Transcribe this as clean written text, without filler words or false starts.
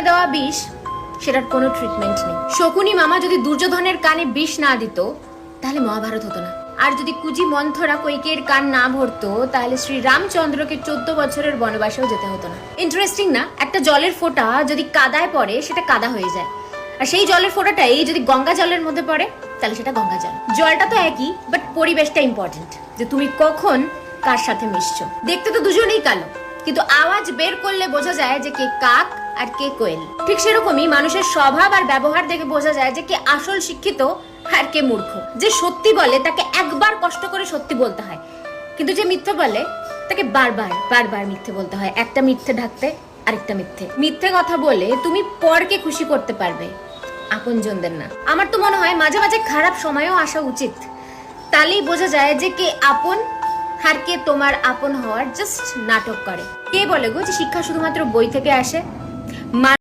কানে দেওয়া বিষ সেটার কোনো ট্রিটমেন্ট নেই। শকুনি মামা যদি দুর্যোধনের কানে বিষ না দিত তাহলে মহাভারত হতো না। আর যদি কুজি মন্থরা কৈকেয়ীর কান না ভরতো তাহলে শ্রী রামচন্দ্রকে 14 বছরের বনবাসেও যেতে হতো না। ইন্টারেস্টিং না? একটা জলের ফোঁটা যদি কাদায় পড়ে সেটা কাদা হয়ে যায়, আর সেই জলের ফোঁটাটাই যদি গঙ্গা জলের মধ্যে পড়ে তাহলে সেটা গঙ্গা জল। জলটা তো একই, বাট পরিবেশটা ইম্পর্টেন্ট, যে তুমি কখন কার সাথে মিশছো। দেখতে তো দুজনেই কালো, কিন্তু আওয়াজ বের করলে বোঝা যায় যে কে কাক আর কে কোয়েল। ঠিক সেরকমই মানুষের স্বভাব আর ব্যবহার দেখে বোঝা যায় যে কে আসল শিক্ষিত আর কে মূর্খ। যে সত্যি বলে তাকে একবার কষ্ট করে সত্যি বলতে হয়, কিন্তু যে মিথ্যে বলে তাকে বারবার বারবার মিথ্যে বলতে হয়, একটা মিথ্যে ঢাকতে আরেকটা মিথ্যে। মিথ্যে কথা বলে তুমি পরকে খুশি করতে পারবে, আপনজনদের না। আমার তো মনে হয় মাঝে মাঝে খারাপ সময়ও আসা উচিত, তাহলেই বোঝা যায় যে কে আপন আর কে তোমার আপন হওয়ার জাস্ট নাটক করে। কে বলে গো যে শিক্ষা শুধুমাত্র বই থেকে আসে?